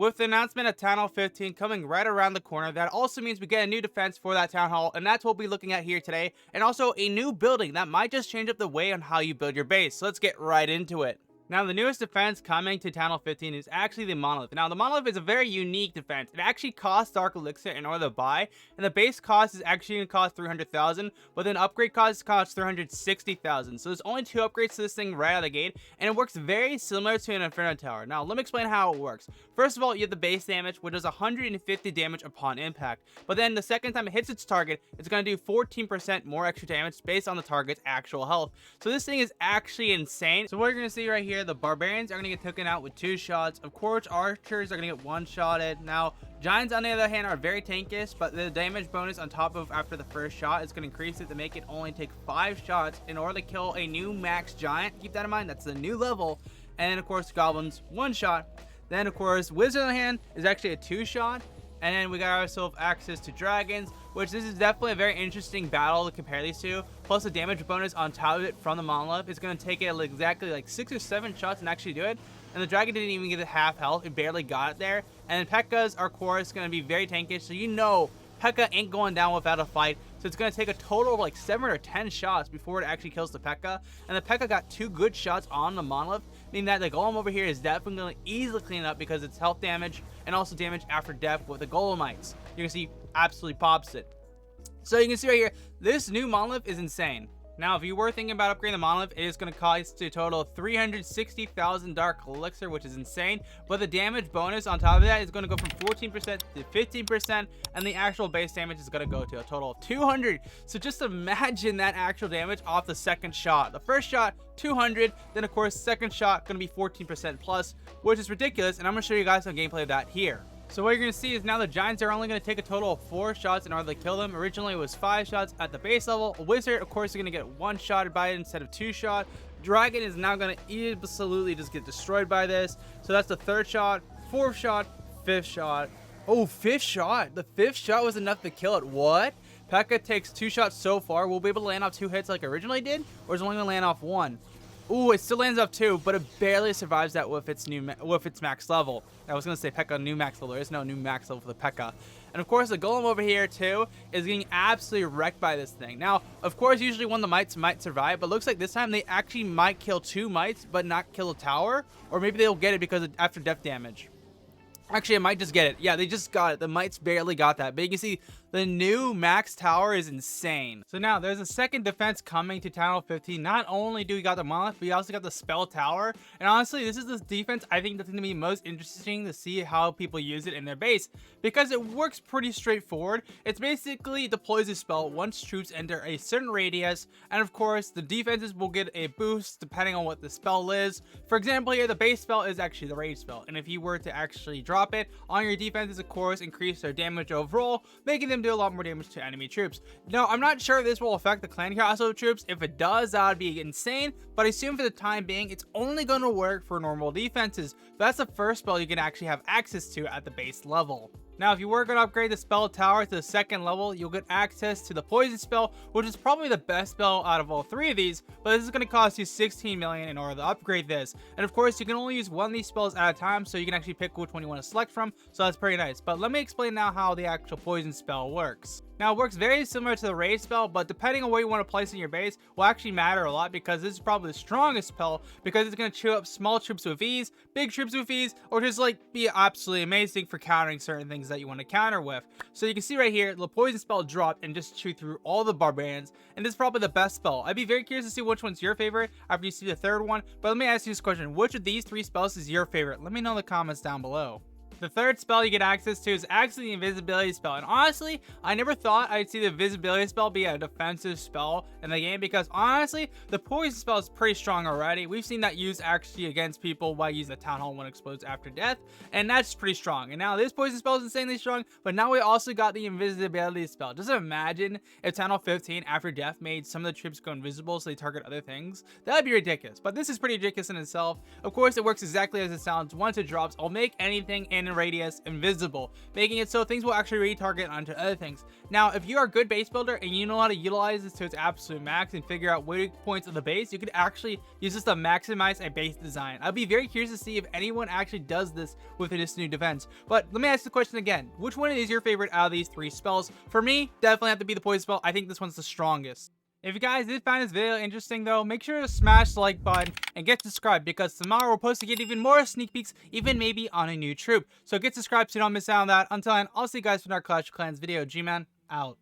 With the announcement of Town Hall 15 coming right around the corner, that also means we get a new defense for that Town Hall, and that's what we'll be looking at here today, and also a new building that might just change up the way on how you build your base. So let's get right into it. Now, the newest defense coming to Town Hall 15 is actually the Monolith. Now, the Monolith is a very unique defense. It actually costs Dark Elixir in order to buy, and the base cost is actually going to cost 300,000, but then upgrade costs 360,000. So there's only 2 upgrades to this thing right out of the gate, and it works very similar to an Inferno Tower. Now, let me explain how it works. First of all, you have the base damage, which does 150 damage upon impact, but then the second time it hits its target, it's going to do 14% more extra damage based on the target's actual health. So this thing is actually insane. So what you're going to see right here, the barbarians are going to get taken out with 2 shots. Of course, archers are going to get 1-shotted. Now, giants on the other hand are very tankish, but the damage bonus on top of after the first shot is going to increase it to make it only take 5 shots in order to kill a new max giant. Keep that in mind, that's the new level. And then of course, goblins 1 shot. Then of course, wizard on the hand is actually a 2-shot. And then we got ourselves access to dragons, which this is definitely a very interesting battle to compare these two. Plus the damage bonus on top of it from the Monolith is going to take it exactly like 6 or 7 shots and actually do it. And the dragon didn't even get it half health. It barely got it there. And then P.E.K.K.A.'s are of course going to be very tankish. So you know P.E.K.K.A. ain't going down without a fight. So it's going to take a total of like 7 or 10 shots before it actually kills the P.E.K.K.A. And the P.E.K.K.A. got 2 good shots on the Monolith, meaning that the Golem over here is definitely going to easily clean it up because it's health damage and also damage after death with the Golemites. You can see absolutely pops it. So you can see right here, this new Monolith is insane. Now, if you were thinking about upgrading the Monolith, it is going to cost a total of 360,000 Dark Elixir, which is insane. But the damage bonus on top of that is going to go from 14% to 15%, and the actual base damage is going to go to a total of 200. So just imagine that actual damage off the second shot. The first shot, 200, then of course, second shot going to be 14% plus, which is ridiculous, and I'm going to show you guys some gameplay of that here. So what you're going to see is now the giants are only going to take a total of 4 shots in order to kill them. Originally it was 5 shots at the base level. A wizard, of course, is going to get 1 shot by it instead of 2 shot. Dragon is now going to absolutely just get destroyed by this. So that's the 3rd shot, 4th shot, 5th shot. Oh, 5th shot. The 5th shot was enough to kill it. What? P.E.K.K.A. takes 2 shots so far. Will we be able to land off 2 hits like originally did? Or is it only going to land off 1? Ooh, it still lands off 2, but it barely survives that with its max level. I was gonna say P.E.K.K.A. new max level. There is no new max level for the P.E.K.K.A. And of course, the golem over here too is getting absolutely wrecked by this thing. Now, of course, usually one of the mites might survive, but looks like this time they actually might kill 2 mites, but not kill a tower, or maybe they'll get it because of after death damage. Actually, I might just get it. Yeah, they just got it. The mites barely got that. But you can see the new max tower is insane. So now there's a second defense coming to Town Hall 15. Not only do we got the Monolith, we also got the spell tower. And honestly, this is the defense I think that's going to be most interesting to see how people use it in their base, because it works pretty straightforward. It's basically deploys a spell once troops enter a certain radius. And of course, the defenses will get a boost depending on what the spell is. For example, here the base spell is actually the rage spell. And if you were to actually drop it on your defenses, of course, increase their damage overall, making them do a lot more damage to enemy troops. Now, I'm not sure if this will affect the clan castle troops. If it does, that would be insane, but I assume for the time being it's only going to work for normal defenses. But that's the first spell you can actually have access to at the base level. Now, if you were going to upgrade the spell tower to the 2nd level, you'll get access to the poison spell, which is probably the best spell out of all 3 of these, but this is going to cost you 16 million in order to upgrade this. And of course, you can only use one of these spells at a time, so you can actually pick which one you want to select from, so that's pretty nice. But let me explain now how the actual poison spell works. Now, it works very similar to the rage spell, but depending on where you want to place in your base will actually matter a lot, because this is probably the strongest spell, because it's going to chew up small troops with ease, big troops with ease, or just like be absolutely amazing for countering certain things that you want to counter with. So you can see right here, the poison spell dropped and just chew through all the barbarians, and this is probably the best spell. I'd be very curious to see which one's your favorite after you see the 3rd one, but let me ask you this question: which of these 3 spells is your favorite? Let me know in the comments down below. The 3rd spell you get access to is actually the Invisibility Spell. And honestly, I never thought I'd see the Invisibility Spell be a defensive spell in the game, because honestly, the Poison Spell is pretty strong already. We've seen that used actually against people by using the Town Hall when it explodes after death, and that's pretty strong. And now this Poison Spell is insanely strong, but now we also got the Invisibility Spell. Just imagine if Town Hall 15 after death made some of the troops go invisible so they target other things. That would be ridiculous, but this is pretty ridiculous in itself. Of course, it works exactly as it sounds. Once it drops, I'll make anything in in radius, invisible, making it so things will actually retarget onto other things. Now, if you are a good base builder and you know how to utilize this to its absolute max and figure out weak points of the base, you could actually use this to maximize a base design. I'd be very curious to see if anyone actually does this with this new defense. But let me ask the question again. Which one is your favorite out of these 3 spells? For me, definitely have to be the poison spell. I think this one's the strongest. If you guys did find this video interesting though, make sure to smash the like button and get subscribed, because tomorrow we're supposed to get even more sneak peeks, even maybe on a new troop. So get subscribed so you don't miss out on that. Until then, I'll see you guys for our Clash of Clans video. GMAN out.